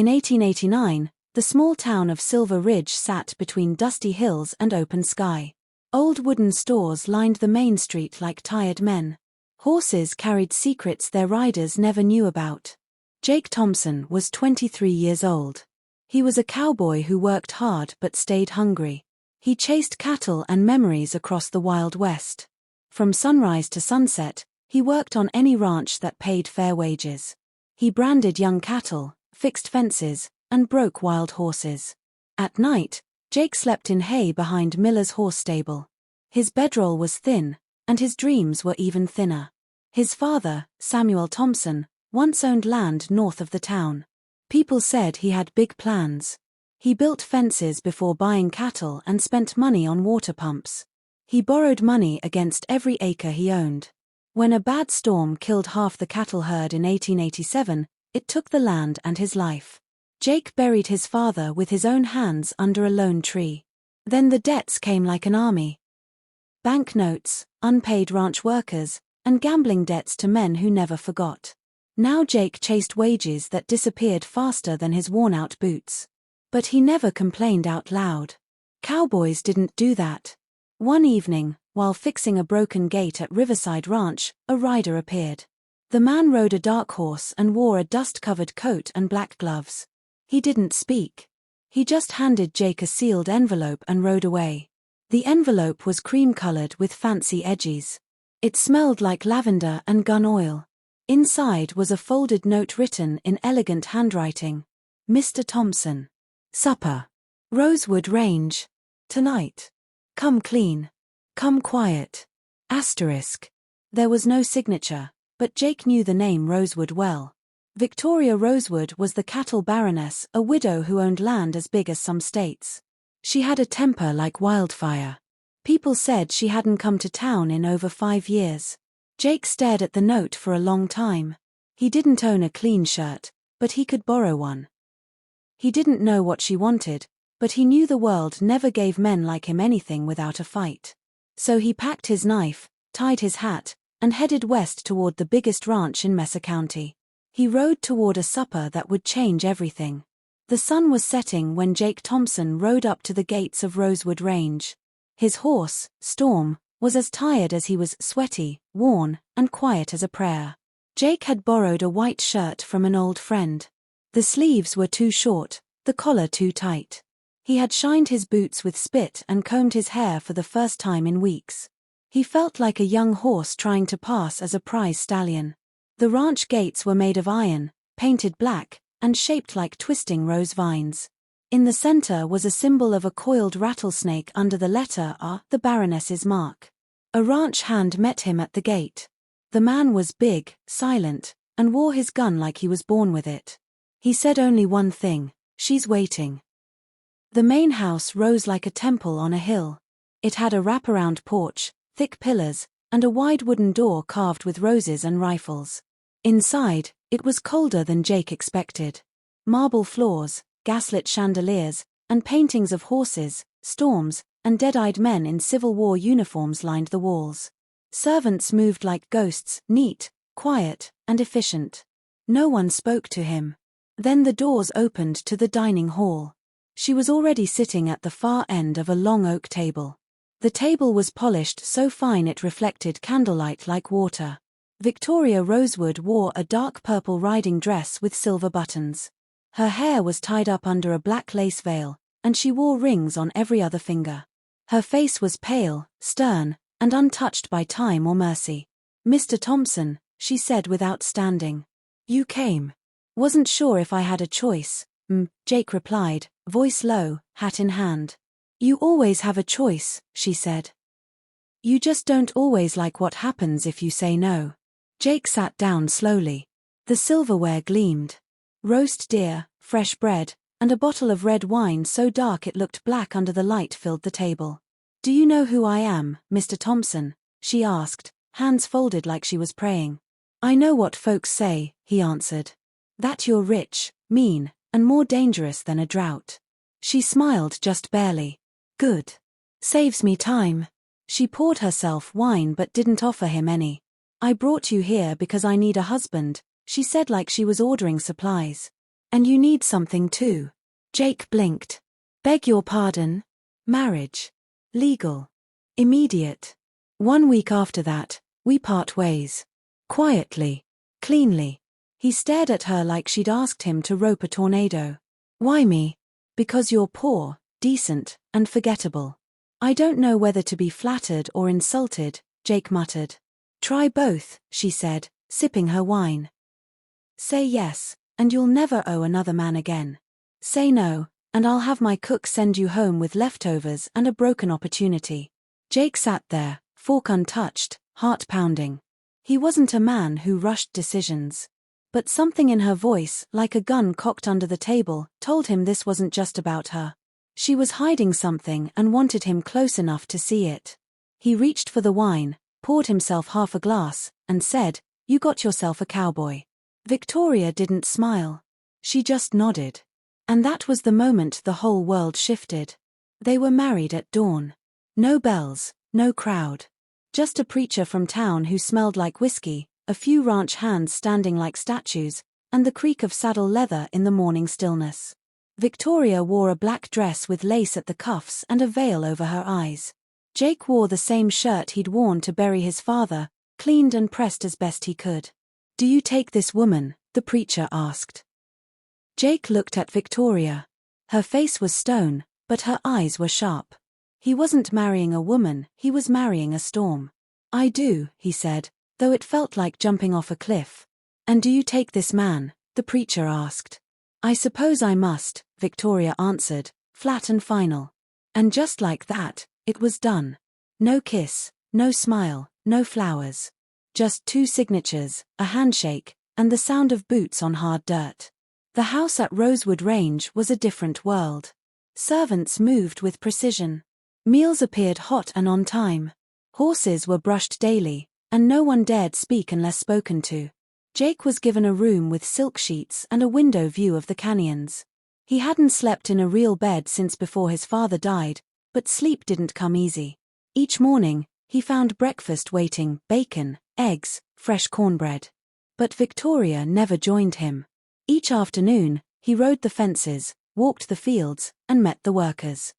In 1889, the small town of Silver Ridge sat between dusty hills and open sky. Old wooden stores lined the main street like tired men. Horses carried secrets their riders never knew about. Jake Thompson was 23 years old. He was a cowboy who worked hard but stayed hungry. He chased cattle and memories across the Wild West. From sunrise to sunset, he worked on any ranch that paid fair wages. He branded young cattle, fixed fences, and broke wild horses. At night, Jake slept in hay behind Miller's horse stable. His bedroll was thin, and his dreams were even thinner. His father, Samuel Thompson, once owned land north of the town. People said he had big plans. He built fences before buying cattle and spent money on water pumps. He borrowed money against every acre he owned. When a bad storm killed half the cattle herd in 1887, it took the land and his life. Jake buried his father with his own hands under a lone tree. Then the debts came like an army. Bank notes, unpaid ranch workers, and gambling debts to men who never forgot. Now Jake chased wages that disappeared faster than his worn-out boots. But he never complained out loud. Cowboys didn't do that. One evening, while fixing a broken gate at Riverside Ranch, a rider appeared. The man rode a dark horse and wore a dust-covered coat and black gloves. He didn't speak. He just handed Jake a sealed envelope and rode away. The envelope was cream-colored with fancy edges. It smelled like lavender and gun oil. Inside was a folded note written in elegant handwriting. Mr. Thompson. Supper. Rosewood Range. Tonight. Come clean. Come quiet. Asterisk. There was no signature, but Jake knew the name Rosewood well. Victoria Rosewood was the cattle baroness, a widow who owned land as big as some states. She had a temper like wildfire. People said she hadn't come to town in over 5 years. Jake stared at the note for a long time. He didn't own a clean shirt, but he could borrow one. He didn't know what she wanted, but he knew the world never gave men like him anything without a fight. So he packed his knife, tied his hat, and headed west toward the biggest ranch in Messer County. He rode toward a supper that would change everything. The sun was setting when Jake Thompson rode up to the gates of Rosewood Range. His horse, Storm, was as tired as he was sweaty, worn, and quiet as a prayer. Jake had borrowed a white shirt from an old friend. The sleeves were too short, the collar too tight. He had shined his boots with spit and combed his hair for the first time in weeks. He felt like a young horse trying to pass as a prize stallion. The ranch gates were made of iron, painted black, and shaped like twisting rose vines. In the center was a symbol of a coiled rattlesnake under the letter R, the Baroness's mark. A ranch hand met him at the gate. The man was big, silent, and wore his gun like he was born with it. He said only one thing: "She's waiting." The main house rose like a temple on a hill. It had a wraparound porch, thick pillars, and a wide wooden door carved with roses and rifles. Inside, it was colder than Jake expected. Marble floors, gaslit chandeliers, and paintings of horses, storms, and dead-eyed men in Civil War uniforms lined the walls. Servants moved like ghosts, neat, quiet, and efficient. No one spoke to him. Then the doors opened to the dining hall. She was already sitting at the far end of a long oak table. The table was polished so fine it reflected candlelight like water. Victoria Rosewood wore a dark purple riding dress with silver buttons. Her hair was tied up under a black lace veil, and she wore rings on every other finger. Her face was pale, stern, and untouched by time or mercy. "Mr. Thompson," she said without standing. "You came." "Wasn't sure if I had a choice," Jake replied, voice low, hat in hand. "You always have a choice," she said. "You just don't always like what happens if you say no." Jake sat down slowly. The silverware gleamed. Roast deer, fresh bread, and a bottle of red wine so dark it looked black under the light filled the table. "Do you know who I am, Mr. Thompson?" she asked, hands folded like she was praying. "I know what folks say," he answered. "That you're rich, mean, and more dangerous than a drought." She smiled just barely. "Good. Saves me time." She poured herself wine but didn't offer him any. "I brought you here because I need a husband," she said like she was ordering supplies. And you need something too. Jake blinked. Beg your pardon? Marriage. Legal. Immediate. 1 week after that, we part ways. Quietly. Cleanly. He stared at her like she'd asked him to rope a tornado. Why me? Because you're poor, decent, and forgettable. I don't know whether to be flattered or insulted, Jake muttered. Try both, she said, sipping her wine. Say yes, and you'll never owe another man again. Say no, and I'll have my cook send you home with leftovers and a broken opportunity. Jake sat there, fork untouched, heart pounding. He wasn't a man who rushed decisions. But something in her voice, like a gun cocked under the table, told him this wasn't just about her. She was hiding something and wanted him close enough to see it. He reached for the wine, poured himself half a glass, and said, "You got yourself a cowboy." Victoria didn't smile. She just nodded. And that was the moment the whole world shifted. They were married at dawn. No bells, no crowd. Just a preacher from town who smelled like whiskey, a few ranch hands standing like statues, and the creak of saddle leather in the morning stillness. Victoria wore a black dress with lace at the cuffs and a veil over her eyes. Jake wore the same shirt he'd worn to bury his father, cleaned and pressed as best he could. "Do you take this woman?" the preacher asked. Jake looked at Victoria. Her face was stone, but her eyes were sharp. He wasn't marrying a woman, he was marrying a storm. "I do," he said, though it felt like jumping off a cliff. "And do you take this man?" the preacher asked. "I suppose I must," Victoria answered, flat and final. And just like that, it was done. No kiss, no smile, no flowers. Just 2 signatures, a handshake, and the sound of boots on hard dirt. The house at Rosewood Range was a different world. Servants moved with precision. Meals appeared hot and on time. Horses were brushed daily, and no one dared speak unless spoken to. Jake was given a room with silk sheets and a window view of the canyons. He hadn't slept in a real bed since before his father died, but sleep didn't come easy. Each morning, he found breakfast waiting: bacon, eggs, fresh cornbread. But Victoria never joined him. Each afternoon, he rode the fences, walked the fields, and met the workers.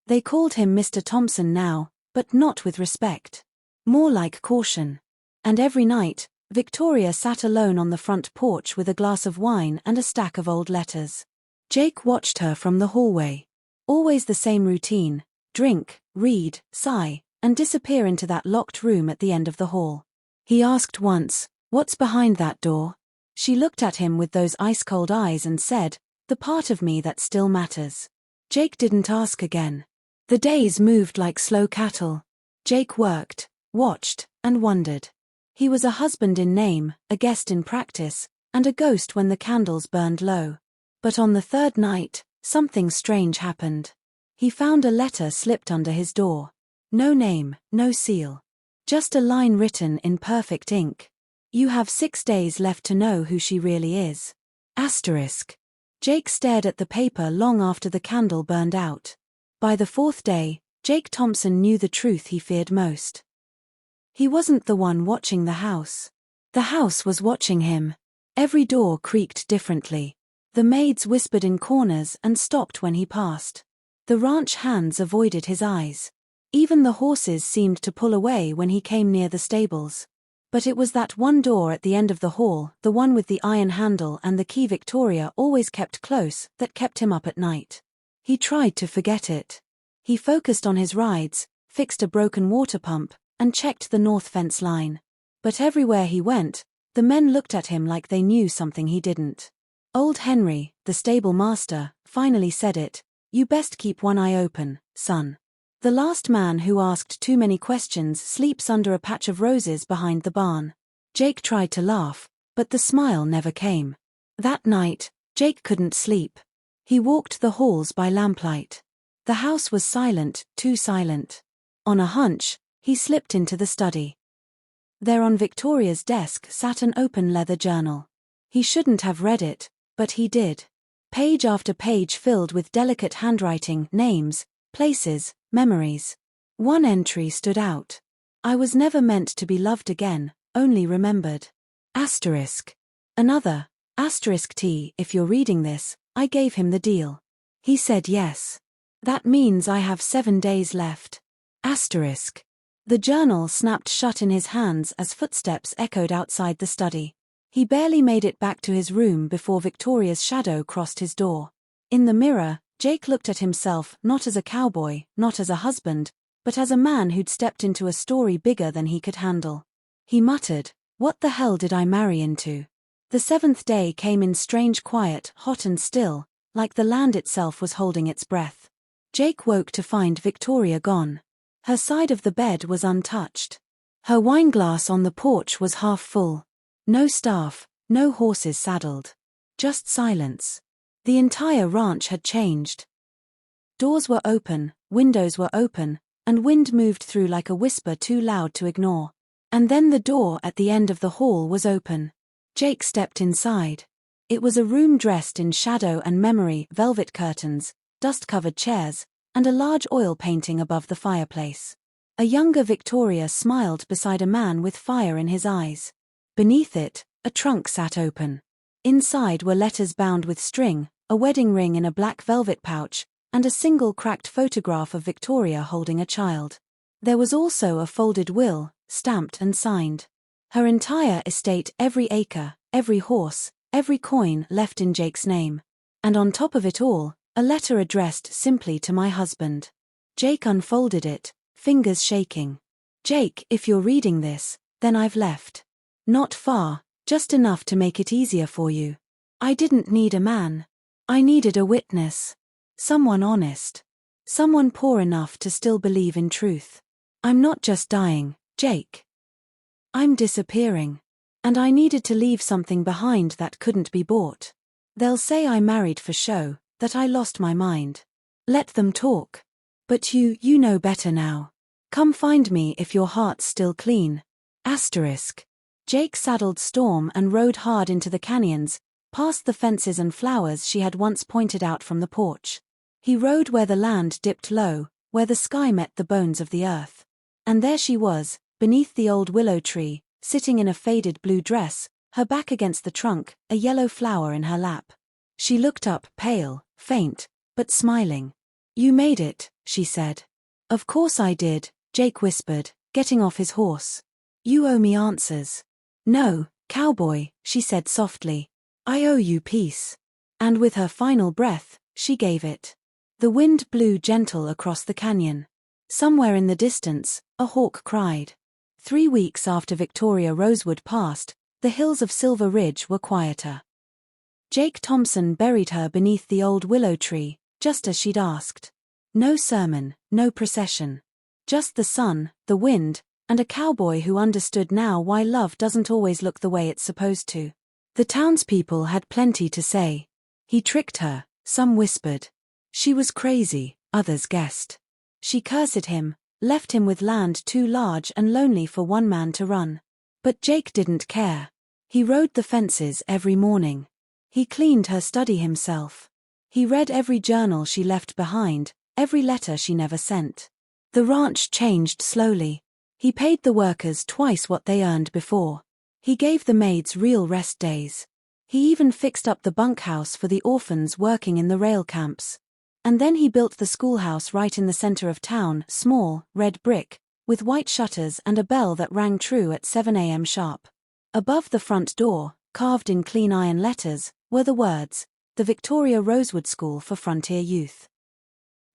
They called him Mr. Thompson now, but not with respect. More like caution. And every night, Victoria sat alone on the front porch with a glass of wine and a stack of old letters. Jake watched her from the hallway. Always the same routine: drink, read, sigh, and disappear into that locked room at the end of the hall. He asked once, "What's behind that door?" She looked at him with those ice-cold eyes and said, "The part of me that still matters." Jake didn't ask again. The days moved like slow cattle. Jake worked, watched, and wondered. He was a husband in name, a guest in practice, and a ghost when the candles burned low. But on the 3rd night, something strange happened. He found a letter slipped under his door. No name, no seal. Just a line written in perfect ink. "You have 6 days left to know who she really is." Asterisk. Jake stared at the paper long after the candle burned out. By the 4th day, Jake Thompson knew the truth he feared most. He wasn't the one watching the house. The house was watching him. Every door creaked differently. The maids whispered in corners and stopped when he passed. The ranch hands avoided his eyes. Even the horses seemed to pull away when he came near the stables. But it was that one door at the end of the hall, the one with the iron handle and the key Victoria always kept close, that kept him up at night. He tried to forget it. He focused on his rides, fixed a broken water pump, and checked the north fence line. But everywhere he went, the men looked at him like they knew something he didn't. Old Henry, the stable master, finally said it: "You best keep one eye open, son. The last man who asked too many questions sleeps under a patch of roses behind the barn." Jake tried to laugh, but the smile never came. That night, Jake couldn't sleep. He walked the halls by lamplight. The house was silent, too silent. On a hunch, he slipped into the study. There on Victoria's desk sat an open leather journal. He shouldn't have read it, but he did. Page after page filled with delicate handwriting, names, places, memories. One entry stood out. "I was never meant to be loved again, only remembered." Asterisk. Another. T, if you're reading this, I gave him the deal. He said yes. That means I have 7 days left. Asterisk. The journal snapped shut in his hands as footsteps echoed outside the study. He barely made it back to his room before Victoria's shadow crossed his door. In the mirror, Jake looked at himself not as a cowboy, not as a husband, but as a man who'd stepped into a story bigger than he could handle. He muttered, "What the hell did I marry into?" The 7th day came in strange quiet, hot and still, like the land itself was holding its breath. Jake woke to find Victoria gone. Her side of the bed was untouched. Her wineglass on the porch was half full. No staff, no horses saddled. Just silence. The entire ranch had changed. Doors were open, windows were open, and wind moved through like a whisper too loud to ignore. And then the door at the end of the hall was open. Jake stepped inside. It was a room dressed in shadow and memory, velvet curtains, dust-covered chairs, and a large oil painting above the fireplace. A younger Victoria smiled beside a man with fire in his eyes. Beneath it, a trunk sat open. Inside were letters bound with string, a wedding ring in a black velvet pouch, and a single cracked photograph of Victoria holding a child. There was also a folded will, stamped and signed. Her entire estate, every acre, every horse, every coin left in Jake's name. And on top of it all, a letter addressed simply to my husband. Jake unfolded it, fingers shaking. "Jake, if you're reading this, then I've left. Not far, just enough to make it easier for you. I didn't need a man. I needed a witness. Someone honest. Someone poor enough to still believe in truth. I'm not just dying, Jake. I'm disappearing. And I needed to leave something behind that couldn't be bought. They'll say I married for show, that I lost my mind. Let them talk. But you know better now. Come find me if your heart's still clean." Asterisk. Jake saddled Storm and rode hard into the canyons, past the fences and flowers she had once pointed out from the porch. He rode where the land dipped low, where the sky met the bones of the earth. And there she was, beneath the old willow tree, sitting in a faded blue dress, her back against the trunk, a yellow flower in her lap. She looked up, pale, faint, but smiling. "You made it," she said. "Of course I did," Jake whispered, getting off his horse. "You owe me answers." "No, cowboy," she said softly. "I owe you peace." And with her final breath, she gave it. The wind blew gentle across the canyon. Somewhere in the distance, a hawk cried. 3 weeks after Victoria Rosewood passed, the hills of Silver Ridge were quieter. Jake Thompson buried her beneath the old willow tree, just as she'd asked. No sermon, no procession. Just the sun, the wind, and a cowboy who understood now why love doesn't always look the way it's supposed to. The townspeople had plenty to say. He tricked her, some whispered. She was crazy, others guessed. She cursed him, left him with land too large and lonely for one man to run. But Jake didn't care. He rode the fences every morning. He cleaned her study himself. He read every journal she left behind, every letter she never sent. The ranch changed slowly. He paid the workers twice what they earned before. He gave the maids real rest days. He even fixed up the bunkhouse for the orphans working in the rail camps. And then he built the schoolhouse right in the center of town, small, red brick, with white shutters and a bell that rang true at 7 a.m. sharp. Above the front door, carved in clean iron letters, were the words, "The Victoria Rosewood School for Frontier Youth."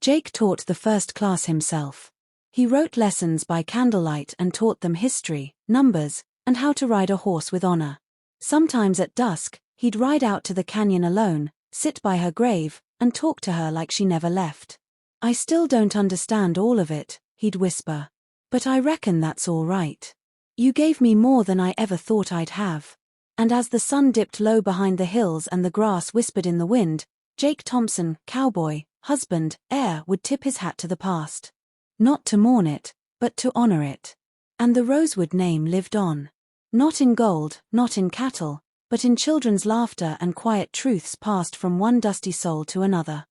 Jake taught the first class himself. He wrote lessons by candlelight and taught them history, numbers, and how to ride a horse with honor. Sometimes at dusk, he'd ride out to the canyon alone, sit by her grave, and talk to her like she never left. "I still don't understand all of it," he'd whisper. "But I reckon that's all right. You gave me more than I ever thought I'd have." And as the sun dipped low behind the hills and the grass whispered in the wind, Jake Thompson, cowboy, husband, heir, would tip his hat to the past. Not to mourn it, but to honor it. And the Rosewood name lived on. Not in gold, not in cattle, but in children's laughter and quiet truths passed from one dusty soul to another.